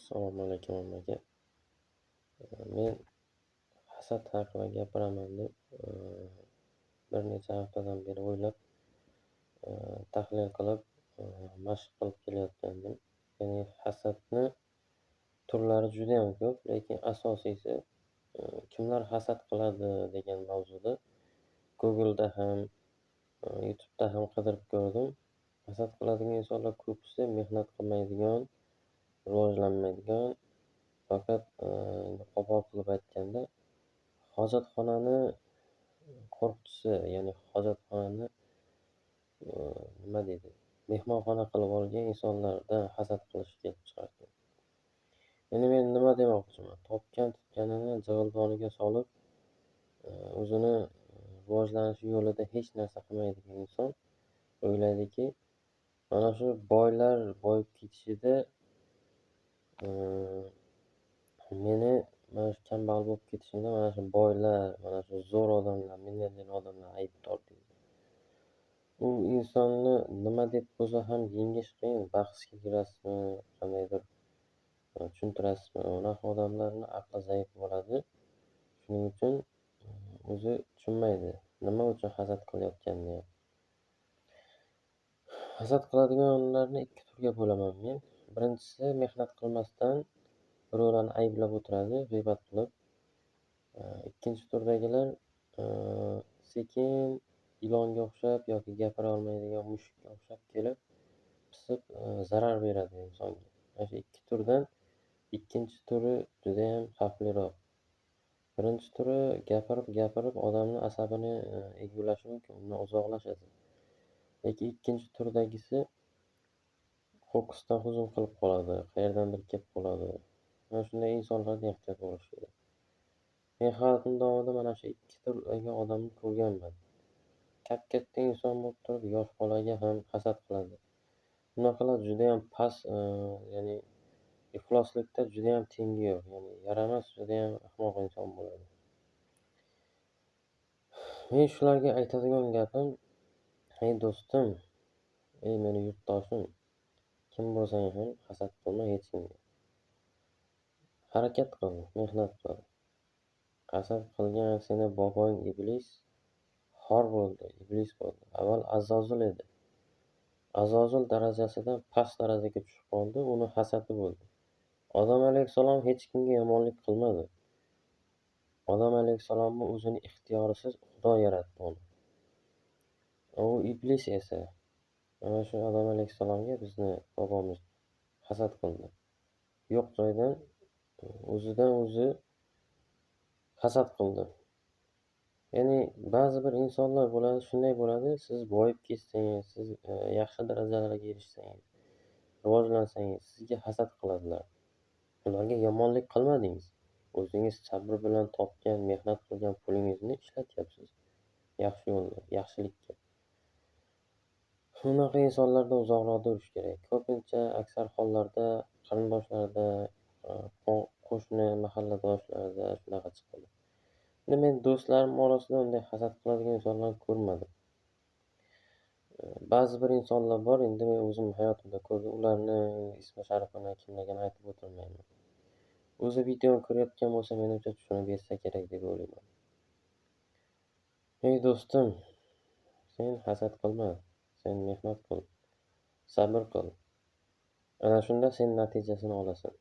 Assalomu alaykum hammaga. Men hasad haqida gapiraman deb, bir necha haftadan beri o'ylab, tahlil qilib, mashq qilib kelayotgandim. Ya'ni hasadni turlari judayam ko'p, lekin asosiysi, kimlar hasad qiladi degan mavzuda Google'da ham, YouTube'da ham qidirib ko'rdim. Hasad qiladigan insonlar ko'pisi mehnat qilmaydigan, rivojlanmaydigan, faqat, qo'pol qilib aytganda, hojatxonani qo'riqchisi, ya'ni hojatxonani, nima deydi, mehmonxona qilib olgan insonlardan hasad qilish kelib chiqarkan. Endi men nima demoqchiman? Topgan-tutganini jig'ildoniga solib, o'zini rivojlanishi yo'lida hech narsa qilmaydigan inson o'ylaydiki, mana shu boylar boyib ketishida, meni mana shu kambag'al bo'lib ketishimda mana shu boylar, mana shu zo'r odamlar, milliarder odamlar aybdor deydi. U insonni nima deb bo'lsa ham yengish qiyin. Bahsga kirasizmi, qandaydir tushuntirasizmi? Unaqa odamlarni aqli zaif bo'ladi. Shuning uchun o'zi tushunmaydi, nima uchun hasad qilayotganini ham. Hasad qiladiganlarni ikki turga bo'laman men. Birinchisi mehnat qilmasdan birovlarni ayblab o'tiradi, g'iybat qilib. Ikkinchi turdagilar, sekin ilonga o'xshab yoki gapira olmaydigan mushukka o'xshab kelib, pisib, zarar beradi insonga. Mana shu ikki turdan ikkinchi turi judayam xavfliroq. Birinchi turi gapirib odamni asabini egulashi mumkin, undan uzoqlashadi. Lekin ikkinchi turdagisi ho'kizdan hujum qilib qoladi, qayerdandir kelib qoladi. Mana shunday insonlardan ehtiyot bo'lish kerak. Men hayotim davomida mana shu ikki turdagi odamni ko'rganman. Katta inson bo'lib turib, yosh bolaga ham hasad qiladi. Bunaqalar judayam past, ya'ni ifloslikda judayam tengi yo'q. Ya'ni yaramas, judayam ahmoq inson bo'ladi. Men shularga aytadigan gapim: ey do'stim, ey meni yurtdoshim, kim bo'lsang ham hasad qilma hech kimga. Harakat qil, mehnat qil. Hasad qilgan seni bobong iblis xor bo'ldi, iblis bo'ldi. Avval Azozil edi. Azozil darajasidan past darajaga tushib qoldi, uni hasadi bo'ldi. Odam alayhissalom hech kimga yomonlik qilmadi. Odam alayhissalomni o'zini ixtiyorisiz Xudo yaratdi uni. U iblis esa mana shu Odam alayhissalomga bizni bobomiz hasad qildi. Yo'q joydan o'zidan o'zi hasad qildi. Ya'ni ba'zi bir insonlar bo'ladi, shunday bo'ladi, siz boyib ketsangiz, siz yaxshi darajalarga erishsangiz, rivojlansangiz, sizga hasad qiladilar. Ularga yomonlik qilmadingiz. O'zingiz sabr bilan topgan, mehnat qilgan pulingizni ishlatyapsiz. Yaxshi yo'lda, yaxshilikka. Shunaqa insonlardan uzoqroqda yurish kerak. Ko'pincha aksar hollarda qarindoshlarda, qo'shni mahalladoshlarda shunaqa chiqadi. Endi men do'stlarim orasida unday hasad qiladigan insonlarni ko'rmadim. Ba'zi bir insonlar bor, endi men o'zim hayotimda ko'rdim. Ularni ismi sharifini kimligini aytib o'tirmayman. O'zi videoni ko'rayotgan bo'lsa, menimcha tushunib yetsa kerak deb o'ylayman. Ey do'stim, sen hasad qilma, sen mehnat qil, sabr qil. Ana shunda sen natijasini olasan.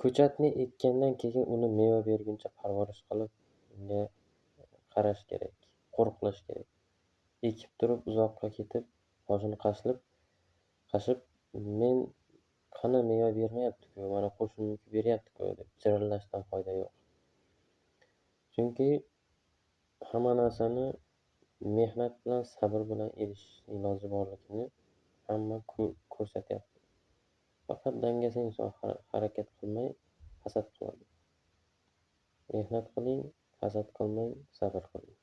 Ko'chatni ekkandan keyin uni meva berguncha parvarish qilib, unga qarash kerak, qo'riqlash kerak. Ekib turib uzoqqa ketib, boshini qashib, men qani meva bermayapti-ku, mana qo'shnimniki beryapti-ku deb jirillashdan foyda yo'q. Chunki hamma narsani mehnat bilan, sabr bilan erishish iloji borligini hamma ko'rsatyapti. Faqat dangasa inson harakat qilmay hasad qiladi. Mehnat qiling, hasad qilmang, sabr qiling.